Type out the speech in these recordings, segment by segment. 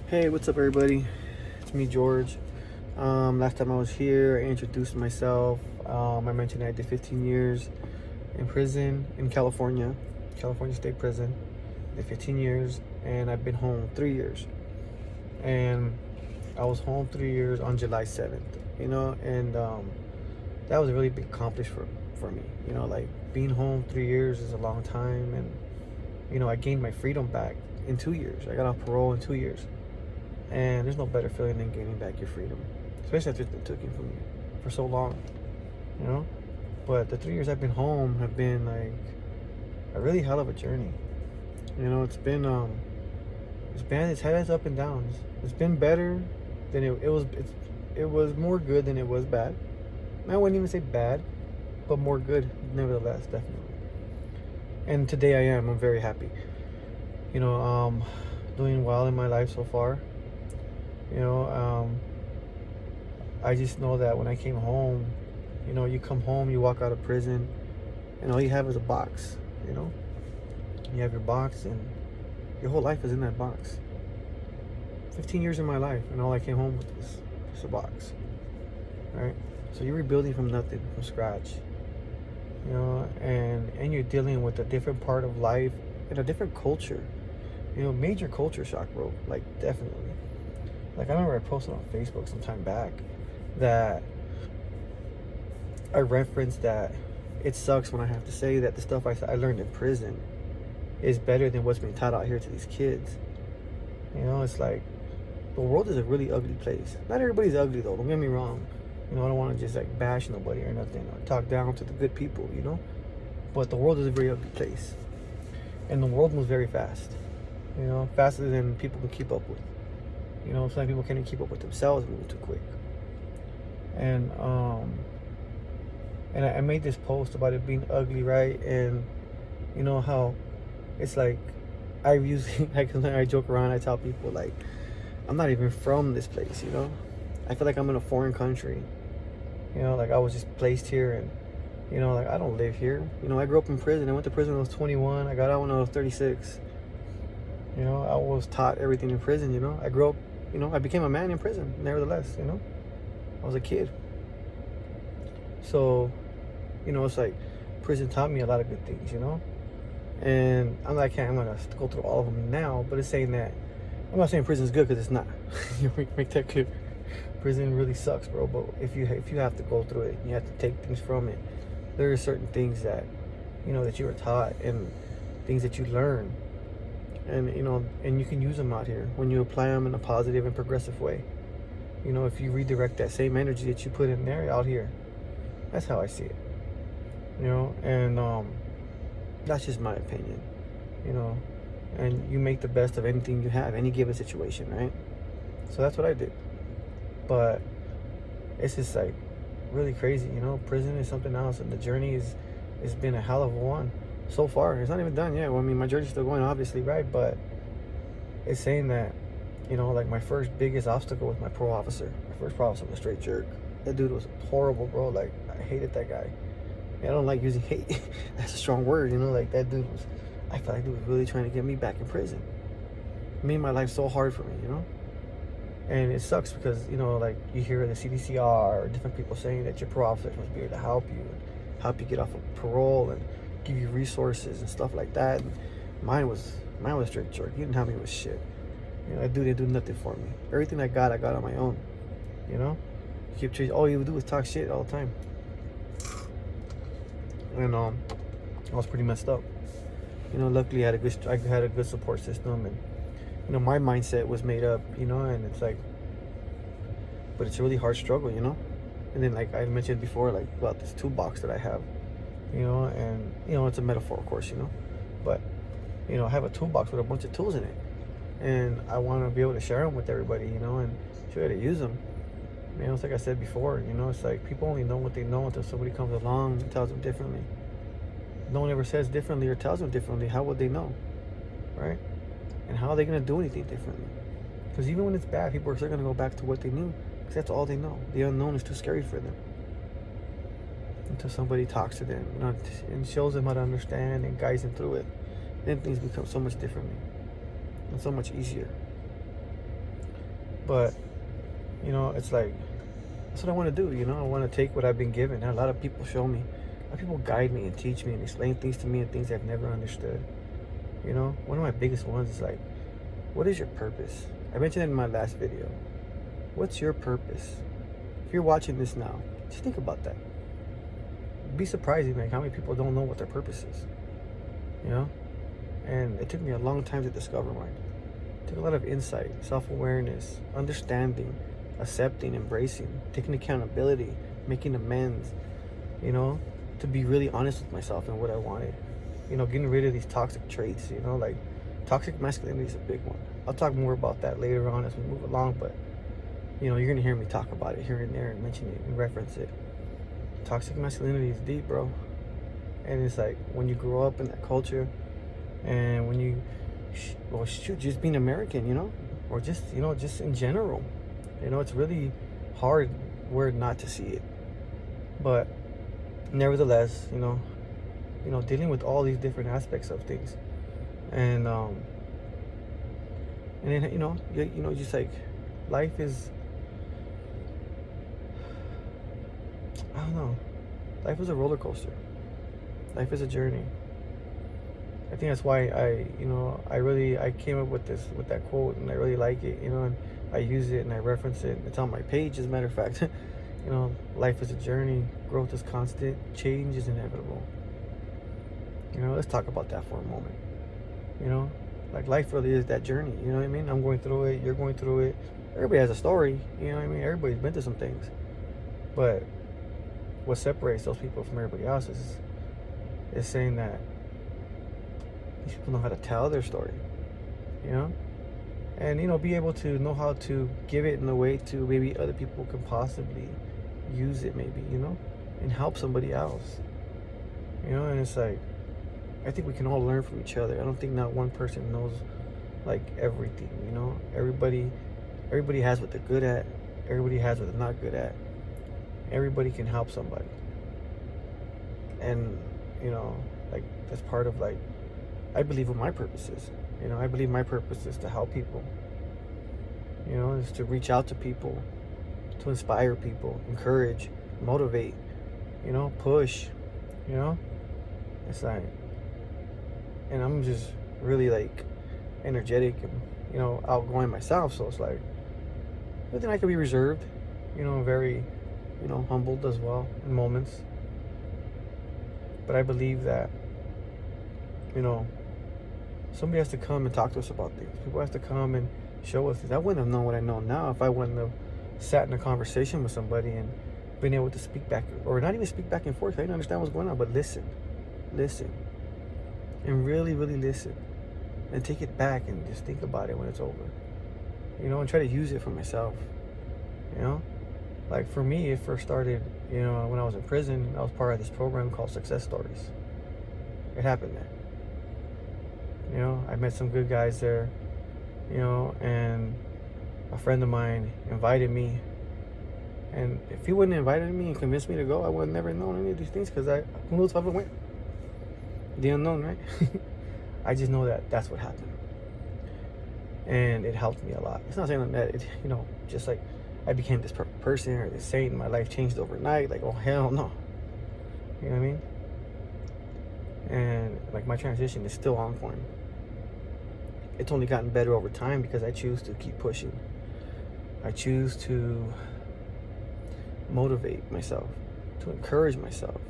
Hey, what's up, everybody? It's me, George. Last time I was here, I introduced myself. I mentioned I did 15 years in prison in California State Prison. Did 15 years, and I've been home 3 years. And I was home 3 years on July 7th, and that was a really big accomplishment for me. Like being home 3 years is a long time, and I gained my freedom back in 2 years. I got off parole in 2 years. And there's no better feeling than gaining back your freedom, especially after it's been taken from you for so long, you know? But the 3 years I've been home have been like a really hell of a journey. It's had its up and downs. It's been better than it was more good than it was bad. I wouldn't even say bad, but more good nevertheless, definitely. And today I'm very happy. You know, doing well in my life so far. I just know that when I came home, you come home, you walk out of prison, and all you have is a box. You have your box, and your whole life is in that box. 15 years of my life, and all I came home with was just a box. Right? So you're rebuilding from nothing, from scratch. And you're dealing with a different part of life and a different culture. Major culture shock, bro. Like, definitely. Like, I remember I posted on Facebook some time back that I referenced that it sucks when I have to say that the stuff I learned in prison is better than what's being taught out here to these kids. It's like the world is a really ugly place. Not everybody's ugly, though. Don't get me wrong. I don't want to just like bash nobody or nothing or talk down to the good people, But the world is a very ugly place. And the world moves very fast. Faster than people can keep up with. Some people can't even keep up with themselves, moving too quick. And I made this post about it being ugly, right? And how it's like I usually I joke around. I tell people like I'm not even from this place. I feel like I'm in a foreign country. Like I was just placed here, and like I don't live here. I grew up in prison. I went to prison when I was 21. I got out when I was 36. I was taught everything in prison. I grew up. I became a man in prison. Nevertheless, I was a kid. So, it's like prison taught me a lot of good things. And I'm gonna go through all of them now, but it's saying that I'm not saying prison's good, because it's not. You make that clear. Prison really sucks, bro. But if you have to go through it, you have to take things from it. There are certain things that that you were taught, and things that you learn, and and you can use them out here when you apply them in a positive and progressive way. If you redirect that same energy that you put in there out here. That's how I see it. And that's just my opinion. And you make the best of anything you have, any given situation, right? So that's what I did. But it's just like really crazy. Prison is something else, and the journey it's been a hell of a one so far. It's not even done yet. Well, I mean, my journey's still going, obviously, right? But it's saying that like my first biggest obstacle was my parole officer. My first parole officer was a straight jerk. That dude was horrible, bro. Like, I hated that guy. I don't like using hate. That's a strong word, like that dude was, I felt like he was really trying to get me back in prison. Made my life so hard for me, And it sucks because, like you hear the CDCR or different people saying that your parole officer must be here to help you get off of parole and give you resources and stuff like that. And mine was a straight jerk. He didn't help me with shit. That dude didn't do nothing for me. Everything I got on my own. All you would do is talk shit all the time. And I was pretty messed up. Luckily I had a good support system, and my mindset was made up, and it's like, but it's a really hard struggle, And then, like I mentioned before, like about this toolbox that I have, and it's a metaphor, of course, but I have a toolbox with a bunch of tools in it, and I want to be able to share them with everybody, and show you how to use them. It's like I said before, it's like people only know what they know until somebody comes along and tells them differently. No one ever says differently or tells them differently. How would they know, right? And how are they going to do anything differently? Because even when it's bad, people are still going to go back to what they knew, because that's all they know. The unknown is too scary for them. Until somebody talks to them, and shows them how to understand and guides them through it, then things become so much differently and so much easier. But, you know, it's like, that's what I want to do, you know? I want to take what I've been given. And a lot of people show me, a lot of people guide me and teach me and explain things to me and things I've never understood. You know, one of my biggest ones is like, what is your purpose? I mentioned it in my last video. What's your purpose? If you're watching this now, just think about that. It'd be surprising, like, how many people don't know what their purpose is, you know? And it took me a long time to discover mine. It took a lot of insight, self-awareness, understanding, accepting, embracing, taking accountability, making amends, you know, to be really honest with myself and what I wanted. You know, getting rid of these toxic traits, you know, like toxic masculinity is a big one. I'll talk more about that later on as we move along, but, you know, you're going to hear me talk about it here and there and mention it and reference it. Toxic masculinity is deep, bro. And it's like, when you grow up in that culture and when you, well, shoot, just being American, you know, or just, you know, just in general, you know, it's really hard word not to see it. But nevertheless, you know, dealing with all these different aspects of things, and then, you know, just like, life is, I don't know, life is a roller coaster. Life is a journey. I think that's why I came up with that quote, and I really like it, you know, and I use it and I reference it. It's on my page, as a matter of fact. You know, life is a journey, growth is constant, change is inevitable. You know, let's talk about that for a moment. You know, like, life really is that journey, you know what I mean? I'm going through it, you're going through it. Everybody has a story, you know what I mean? Everybody's been through some things. But what separates those people from everybody else is saying that these people know how to tell their story, you know? And, you know, be able to know how to give it in a way to maybe other people can possibly use it, maybe, you know, and help somebody else, you know? And it's like, I think we can all learn from each other. I don't think not one person knows, like, everything, you know? Everybody has what they're good at. Everybody has what they're not good at. Everybody can help somebody. And, you know, like, that's part of, like, I believe what my purpose is. You know, I believe my purpose is to help people. You know, is to reach out to people, to inspire people, encourage, motivate, you know, push, you know? It's like, and I'm just really, like, energetic and, you know, outgoing myself. So it's like, but then I could be reserved, you know, very, you know, humbled as well in moments. But I believe that, you know, somebody has to come and talk to us about things. People have to come and show us things. I wouldn't have known what I know now if I wouldn't have sat in a conversation with somebody and been able to speak back, or not even speak back and forth. I didn't understand what's going on, but listen, and really, really listen, and take it back and just think about it when it's over, you know, and try to use it for myself, you know? Like, for me, it first started, you know, when I was in prison. I was part of this program called Success Stories. It happened there. You know, I met some good guys there, you know, and a friend of mine invited me. And if he wouldn't have invited me and convinced me to go, I would have never known any of these things, because who knows if I ever went? The unknown, right? I just know that that's what happened. And it helped me a lot. It's not saying that, it, you know, just like I became this person or this saint, my life changed overnight. Like, oh, hell no. You know what I mean? And, like, my transition is still ongoing. It's only gotten better over time because I choose to keep pushing. I choose to motivate myself, to encourage myself,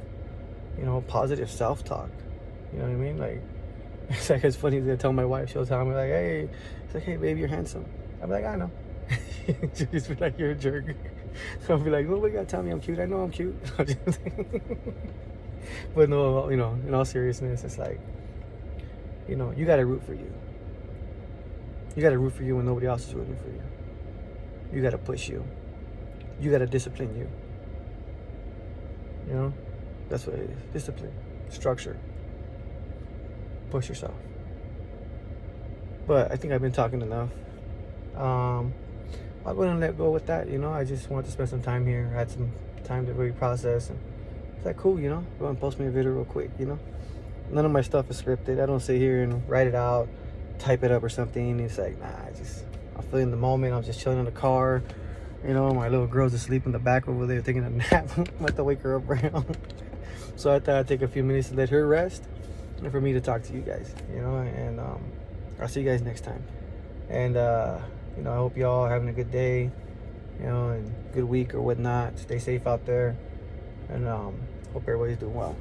you know, positive self-talk. You know what I mean? Like, it's funny to tell my wife. She'll tell me, like, hey, it's like, hey, baby, you're handsome. I'm like, I know. She'll just be like, you're a jerk. I'll be like, nobody gotta tell me I'm cute. I know I'm cute. But no, you know, in all seriousness, it's like, you know, you gotta root for you. You gotta root for you when nobody else is rooting for you. You gotta push you. You gotta discipline you. You know, that's what it is. Discipline, structure. Push yourself. But I think I've been talking enough. I'll go ahead and let go with that. You know, I just wanted to spend some time here. I had some time to really process, and it's like, cool, you know, go and post me a video real quick. You know, none of my stuff is scripted. I don't sit here and write it out type it up or something. It's like, nah, I'm feeling the moment. I'm just chilling in the car. You know, my little girl's asleep in the back over there taking a nap. I'm about to wake her up right now. So I thought I'd take a few minutes to let her rest and for me to talk to you guys, you know, and I'll see you guys next time. And, you know, I hope y'all having a good day, you know, and good week or whatnot. Stay safe out there. And hope everybody's doing well.